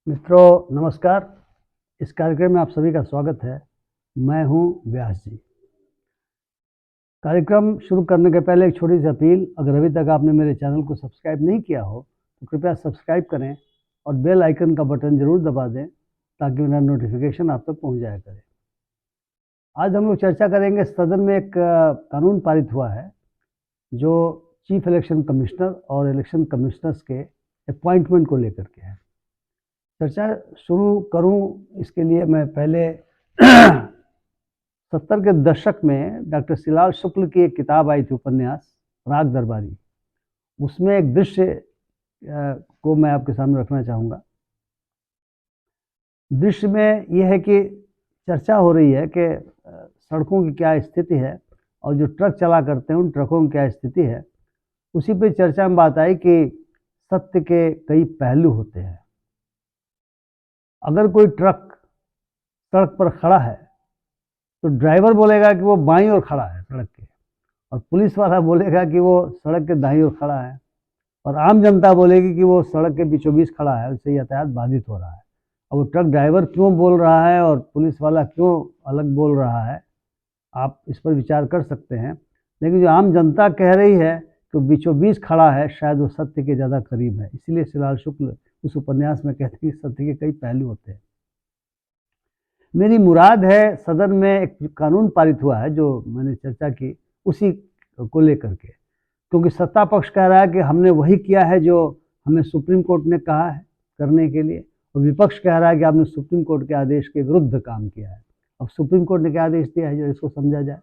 मित्रों नमस्कार। इस कार्यक्रम में आप सभी का स्वागत है। मैं हूं व्यास जी। कार्यक्रम शुरू करने के पहले एक छोटी सी अपील, अगर अभी तक आपने मेरे चैनल को सब्सक्राइब नहीं किया हो तो कृपया सब्सक्राइब करें और बेल आइकन का बटन जरूर दबा दें ताकि मेरा नोटिफिकेशन आप तक पहुंच जाया करे। आज हम लोग चर्चा करेंगे, सदन में एक कानून पारित हुआ है जो चीफ इलेक्शन कमिश्नर और इलेक्शन कमिश्नर्स के अपॉइंटमेंट को लेकर के है। चर्चा शुरू करूं इसके लिए मैं पहले 70 के दशक में डॉक्टर शिलाल शुक्ल की एक किताब आई थी, उपन्यास राग दरबारी। उसमें एक दृश्य को मैं आपके सामने रखना चाहूँगा। दृश्य में यह है कि चर्चा हो रही है कि सड़कों की क्या स्थिति है और जो ट्रक चला करते हैं उन ट्रकों की क्या स्थिति है। उसी पे चर्चा में बात आई कि सत्य के कई पहलू होते हैं। अगर कोई ट्रक सड़क पर खड़ा है तो ड्राइवर बोलेगा कि वो बाईं ओर खड़ा है सड़क के, और पुलिस वाला बोलेगा कि वो सड़क के दाईं ओर खड़ा है, और आम जनता बोलेगी कि वो सड़क के बीचों बीच खड़ा है, उससे यातायात बाधित हो रहा है। अब वो ट्रक ड्राइवर क्यों बोल रहा है और पुलिस वाला क्यों अलग बोल रहा है, आप इस पर विचार कर सकते हैं। लेकिन जो आम जनता कह रही है कि बीचों बीच खड़ा है, शायद वो सत्य के ज़्यादा करीब है। इसीलिए शिलाल शुक्ल उस उपन्यास में कहते हैं कि सत्य के कई पहलू होते हैं। मेरी मुराद है, सदन में एक कानून पारित हुआ है जो मैंने चर्चा की, उसी को लेकर के, क्योंकि सत्ता पक्ष कह रहा है कि हमने वही किया है जो हमें सुप्रीम कोर्ट ने कहा है करने के लिए, और विपक्ष कह रहा है कि आपने सुप्रीम कोर्ट के आदेश के विरुद्ध काम किया है। अब सुप्रीम कोर्ट ने क्या आदेश दिया है, जो इसको समझा जाए।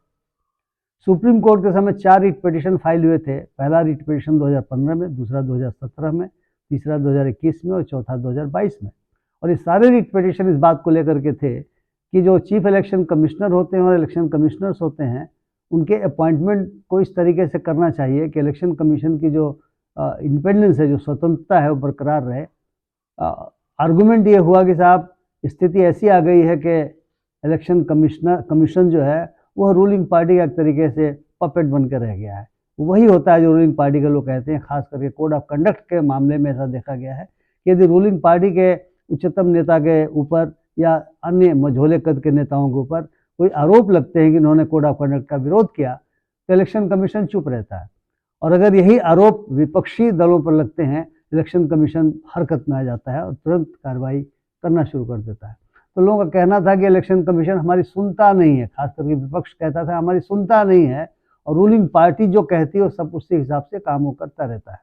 सुप्रीम कोर्ट के समय 4 रिट पिटीशन फाइल हुए थे। पहला रिट पिटीशन 2015 में, दूसरा 2017 में, तीसरा 2021 में और चौथा 2022 में। और ये सारे रिट पिटीशन इस बात को लेकर के थे कि जो चीफ इलेक्शन कमिश्नर होते हैं और इलेक्शन कमिश्नर्स होते हैं, उनके अपॉइंटमेंट को इस तरीके से करना चाहिए कि इलेक्शन कमीशन की जो इंडिपेंडेंस है, जो स्वतंत्रता है, वो बरकरार रहे। आर्गूमेंट ये हुआ कि साहब, स्थिति ऐसी आ गई है कि इलेक्शन कमीशन जो है वह रूलिंग पार्टी का एक तरीके से पपेट बन कर रह गया है। वही होता है जो रूलिंग पार्टी के लोग कहते हैं। खास करके कोड ऑफ कंडक्ट के मामले में ऐसा देखा गया है कि यदि रूलिंग पार्टी के उच्चतम नेता के ऊपर या अन्य मझोले कद के नेताओं के ऊपर कोई आरोप लगते हैं कि इन्होंने कोड ऑफ कंडक्ट का विरोध किया, तो इलेक्शन कमीशन चुप रहता है। और अगर यही आरोप विपक्षी दलों पर लगते हैं, इलेक्शन कमीशन हरकत में आ जाता है और तुरंत कार्रवाई करना शुरू कर देता है। तो लोगों का कहना था कि इलेक्शन कमीशन हमारी सुनता नहीं है, खास करके विपक्ष कहता था हमारी सुनता नहीं है, और रूलिंग पार्टी जो कहती है वो सब उसी हिसाब से काम करता रहता है।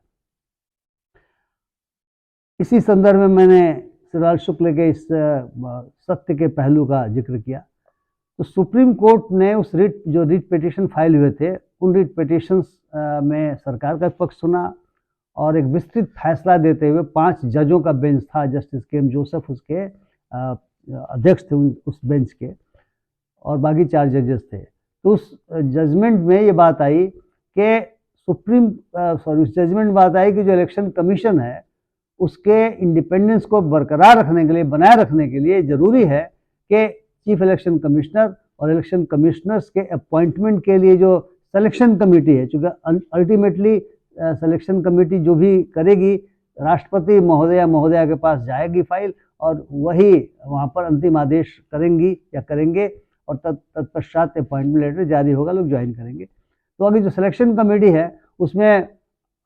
इसी संदर्भ में मैंने शिलाल शुक्ल के इस सत्य के पहलू का जिक्र किया। तो सुप्रीम कोर्ट ने उस जो रिट पिटीशन फाइल हुए थे, उन रिट पिटीशंस में सरकार का पक्ष सुना और एक विस्तृत फैसला देते हुए 5 जजों का बेंच था। जस्टिस के एम जोसेफ उसके अध्यक्ष थे, उस बेंच के, और बाकी 4 जजेस थे। तो उस जजमेंट में ये बात आई कि उस जजमेंट में बात आई कि जो इलेक्शन कमीशन है उसके इंडिपेंडेंस को बरकरार रखने के लिए, बनाए रखने के लिए जरूरी है कि चीफ इलेक्शन कमिश्नर और इलेक्शन कमिश्नर्स के अपॉइंटमेंट के लिए जो सिलेक्शन कमेटी है, चूँकि अल्टीमेटली सिलेक्शन कमेटी जो भी करेगी, राष्ट्रपति महोदया के पास जाएगी फाइल, और वही वहाँ पर अंतिम आदेश करेंगी या करेंगे, और तत्पश्चात अपॉइंटमेंट लेटर जारी होगा, लोग ज्वाइन करेंगे। तो अभी जो सिलेक्शन कमेटी है उसमें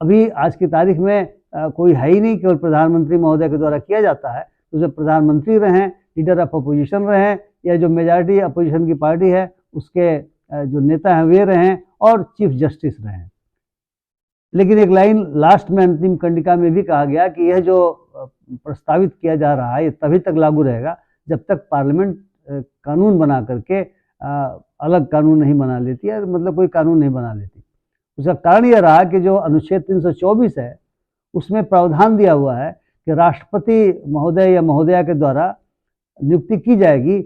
अभी आज की तारीख में कोई है ही नहीं, केवल प्रधानमंत्री महोदय के द्वारा किया जाता है। तो उसमें प्रधानमंत्री रहें, लीडर ऑफ अपोजिशन रहें, या जो मेजॉरिटी अपोजिशन की पार्टी है उसके जो नेता हैं वे रहें, और चीफ जस्टिस रहें। लेकिन एक लाइन लास्ट में अंतिम कंडिका में भी कहा गया कि यह जो प्रस्तावित किया जा रहा है ये तभी तक लागू रहेगा जब तक पार्लियामेंट कानून बना करके अलग कानून नहीं बना लेती है, मतलब कोई कानून नहीं बना लेती। उसका कारण यह रहा कि जो अनुच्छेद 324 है उसमें प्रावधान दिया हुआ है कि राष्ट्रपति महोदय या महोदया के द्वारा नियुक्ति की जाएगी,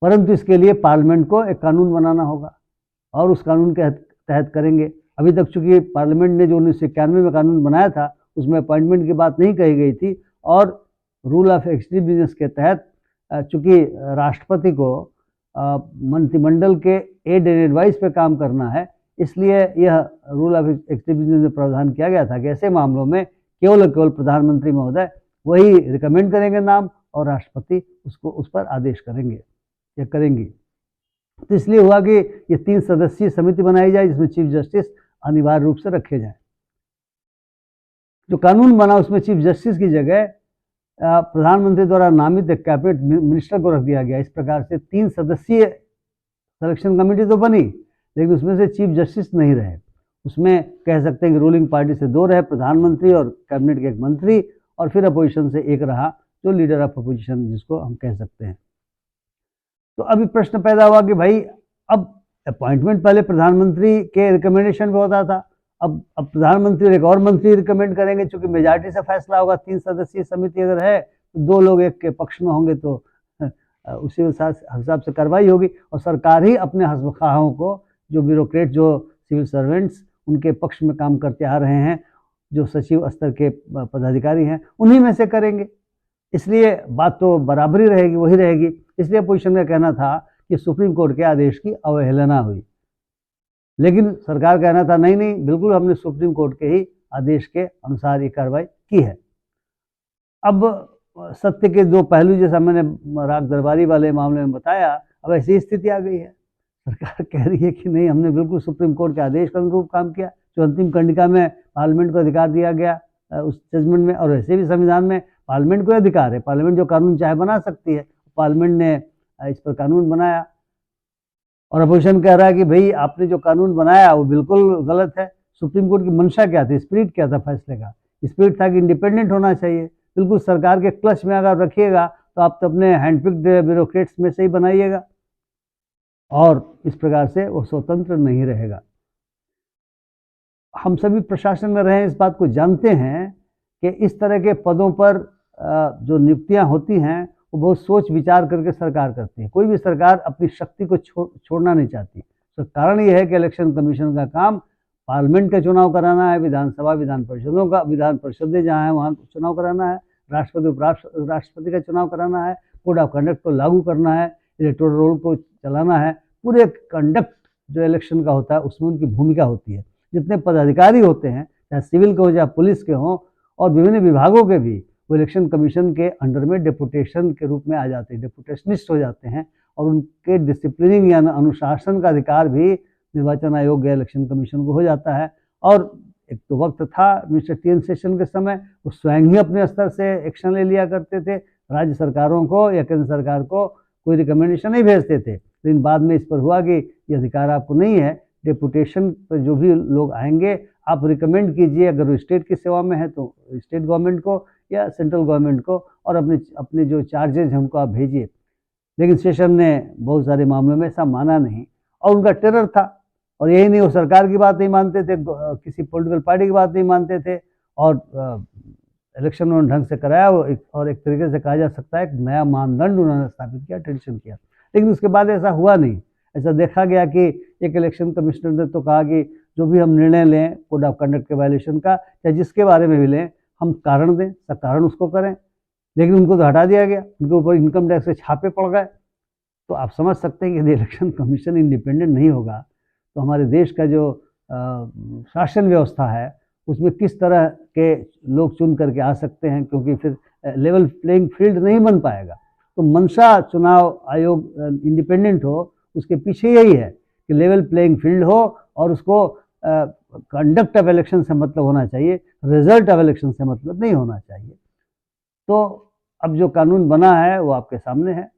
परंतु इसके लिए पार्लियामेंट को एक कानून बनाना होगा और उस कानून के तहत करेंगे। अभी तक चूंकि पार्लियामेंट ने जो 1991 में कानून बनाया था उसमें अपॉइंटमेंट की बात नहीं कही गई थी, और रूल ऑफ एक्सट्रीम बिजनेस के तहत चूंकि राष्ट्रपति को मंत्रिमंडल के एड एंड एडवाइस पे काम करना है, इसलिए यह रूल ऑफ एक्सट्रीम बिजनेस में प्रावधान किया गया था कि ऐसे मामलों में केवल प्रधानमंत्री महोदय वही रिकमेंड करेंगे नाम और राष्ट्रपति उसको उस पर आदेश करेंगे या करेंगी। तो इसलिए हुआ कि ये 3 सदस्यीय समिति बनाई जाए जिसमें चीफ जस्टिस अनिवार्य रूप से रखे जाएं। जो कानून बना उसमें चीफ जस्टिस की जगह प्रधानमंत्री द्वारा नामित एक कैबिनेट मिनिस्टर को रख दिया गया। इस प्रकार से 3 सदस्यीय सिलेक्शन कमेटी तो बनी, लेकिन उसमें से चीफ जस्टिस नहीं रहे। उसमें कह सकते हैं कि रूलिंग पार्टी से 2 रहे, प्रधानमंत्री और कैबिनेट के एक मंत्री, और फिर अपोजिशन से एक रहा जो लीडर ऑफ अपोजिशन जिसको हम कह सकते हैं। तो अभी प्रश्न पैदा हुआ कि भाई अब अपॉइंटमेंट पहले प्रधानमंत्री के रिकमेंडेशन पे होता था, अब प्रधानमंत्री और एक और मंत्री रिकमेंड करेंगे, चूंकि मेजॉरिटी से फैसला होगा। 3 सदस्यीय समिति अगर है तो 2 लोग एक के पक्ष में होंगे तो उसी हिसाब से कार्रवाई होगी, और सरकार ही अपने हस्बखाहों को, जो ब्यूरोक्रेट, जो सिविल सर्वेंट्स उनके पक्ष में काम करते आ रहे हैं, जो सचिव स्तर के पदाधिकारी हैं, उन्हीं में से करेंगे। इसलिए बात तो बराबरी रहेगी, वही रहेगी। इसलिए अपोजिशन का कहना था कि सुप्रीम कोर्ट के आदेश की अवहेलना हुई, लेकिन सरकार कहना था नहीं नहीं, बिल्कुल हमने सुप्रीम कोर्ट के ही आदेश के अनुसार ये कार्रवाई की है। अब सत्य के 2 पहलू, जैसा मैंने राग दरबारी वाले मामले में बताया, अब ऐसी स्थिति आ गई है। सरकार कह रही है कि नहीं, हमने बिल्कुल सुप्रीम कोर्ट के आदेश के अनुरूप काम किया, जो अंतिम कंडिका में पार्लियामेंट को अधिकार दिया गया उस जजमेंट में, और वैसे भी संविधान में पार्लियामेंट को अधिकार है, पार्लियामेंट जो कानून चाहे बना सकती है। पार्लियामेंट ने इस पर कानून बनाया, और अपोजिशन कह रहा है कि भाई आपने जो कानून बनाया वो बिल्कुल गलत है। सुप्रीम कोर्ट की मंशा क्या थी, स्पिरिट क्या था फैसले का? स्पिरिट था कि इंडिपेंडेंट होना चाहिए, बिल्कुल सरकार के क्लच में अगर रखिएगा तो आप तो अपने हैंडपिक्ड ब्यूरोक्रेट्स में से ही बनाइएगा, और इस प्रकार से वो स्वतंत्र नहीं रहेगा। हम सभी प्रशासन में रहे इस बात को जानते हैं कि इस तरह के पदों पर जो नियुक्तियां होती हैं वो बहुत सोच विचार करके सरकार करती है। कोई भी सरकार अपनी शक्ति को छोड़ना नहीं चाहती। तो कारण ये है कि इलेक्शन कमीशन का काम पार्लियामेंट का चुनाव कराना है, विधानसभा विधान परिषदों का, विधान परिषदें जहाँ हैं वहाँ चुनाव कराना है, राष्ट्रपति राष्ट्रपति का चुनाव कराना है, कोड ऑफ कंडक्ट को लागू करना है, इलेक्टोरल रोल को चलाना है। पूरे कंडक्ट जो इलेक्शन का होता है उसमें उनकी भूमिका होती है। जितने पदाधिकारी होते हैं, चाहे सिविल के हो चाहे पुलिस के हों, और विभिन्न विभागों के भी, वो इलेक्शन कमीशन के अंडर में डेपुटेशन के रूप में आ जाते हैं, डेपुटेशनिस्ट हो जाते हैं, और उनके डिसिप्लिनिंग या अनुशासन का अधिकार भी निर्वाचन आयोग या इलेक्शन कमीशन को हो जाता है। और एक तो वक्त था मिस्टर टी.एन. शेषन के समय, वो स्वयं ही अपने स्तर से एक्शन ले लिया करते थे, राज्य सरकारों को या केंद्र सरकार को कोई रिकमेंडेशन नहीं भेजते थे। लेकिन बाद में इस पर हुआ कि ये अधिकार आपको नहीं है, डेपुटेशन पर जो भी लोग आएंगे आप रिकमेंड कीजिए, अगर वो स्टेट की सेवा में है तो स्टेट गवर्नमेंट को या सेंट्रल गवर्नमेंट को, और अपने जो चार्जेज हैं उनको आप भेजिए। लेकिन शेषन ने बहुत सारे मामलों में ऐसा माना नहीं, और उनका टेरर था। और यही नहीं, वो सरकार की बात नहीं मानते थे, किसी पॉलिटिकल पार्टी की बात नहीं मानते थे, और इलेक्शन उन्होंने ढंग से कराया, और एक तरीके से कहा जा सकता है एक नया मानदंड उन्होंने स्थापित किया, ट्रेडिशन किया। लेकिन उसके बाद ऐसा हुआ नहीं। ऐसा देखा गया कि एक इलेक्शन कमिश्नर ने तो कहा कि जो भी हम निर्णय लें कोड ऑफ कंडक्ट के वायलेशन का, या जिसके बारे में भी लें, हम कारण दें, सकारण उसको करें। लेकिन उनको तो हटा दिया गया, उनके ऊपर इनकम टैक्स के छापे पड़ गए। तो आप समझ सकते हैं कि यदि इलेक्शन कमीशन इंडिपेंडेंट नहीं होगा तो हमारे देश का जो शासन व्यवस्था है उसमें किस तरह के लोग चुन करके आ सकते हैं, क्योंकि फिर लेवल प्लेइंग फील्ड नहीं बन पाएगा। तो मंशा चुनाव आयोग इंडिपेंडेंट हो, उसके पीछे यही है कि लेवल प्लेइंग फील्ड हो, और उसको कंडक्ट ऑफ इलेक्शन से मतलब होना चाहिए, रिजल्ट ऑफ इलेक्शन से मतलब नहीं होना चाहिए। तो अब जो कानून बना है वो आपके सामने है।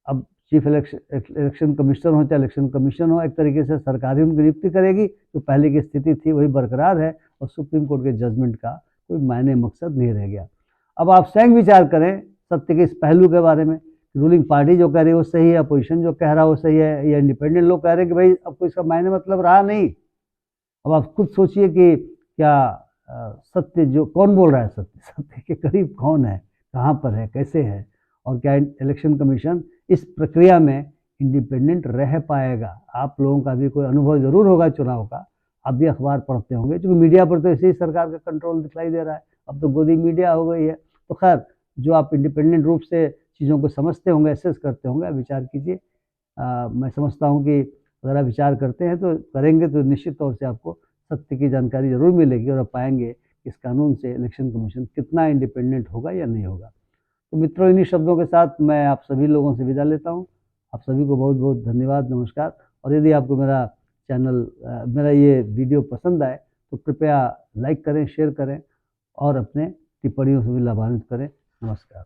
अब चीफ इलेक्शन कमिश्नर हो चाहे इलेक्शन कमीशन हो, एक तरीके से सरकार ही उनकी नियुक्ति करेगी। तो पहले की स्थिति थी वही बरकरार है, और सुप्रीम कोर्ट के जजमेंट का कोई मायने मकसद नहीं रह गया। अब आप स्वयं विचार करें सत्य के इस पहलू के बारे में। रूलिंग पार्टी जो कह रही है वो सही है, अपोजिशन जो कह रहा है वो सही है, या इंडिपेंडेंट लोग कह रहे हैं कि भाई अब कोई इसका मायने मतलब रहा नहीं। अब आप खुद सोचिए कि क्या सत्य जो कौन बोल रहा है, सत्य के करीब कौन है, कहाँ पर है, कैसे है, और क्या इलेक्शन कमीशन इस प्रक्रिया में इंडिपेंडेंट रह पाएगा? आप लोगों का भी कोई अनुभव जरूर होगा चुनाव का, आप भी अखबार पढ़ते होंगे, क्योंकि मीडिया पर तो ऐसे ही सरकार का कंट्रोल दिखाई दे रहा है। अब तो गोदी मीडिया हो गई है। तो खैर, जो आप इंडिपेंडेंट रूप से चीज़ों को समझते होंगे, एसेस करते होंगे, आप विचार कीजिए। मैं समझता हूँ कि अगर आप विचार करते हैं तो करेंगे तो निश्चित तौर से आपको सत्य की जानकारी जरूर मिलेगी, और आप पाएंगे कि इस कानून से इलेक्शन कमीशन कितना इंडिपेंडेंट होगा या नहीं होगा। तो मित्रों, इन्हीं शब्दों के साथ मैं आप सभी लोगों से विदा लेता हूँ। आप सभी को बहुत बहुत धन्यवाद, नमस्कार। और यदि आपको मेरा चैनल मेरा ये वीडियो पसंद आए तो कृपया लाइक करें, शेयर करें और अपने टिप्पणियों से भी लाभान्वित करें। नमस्कार।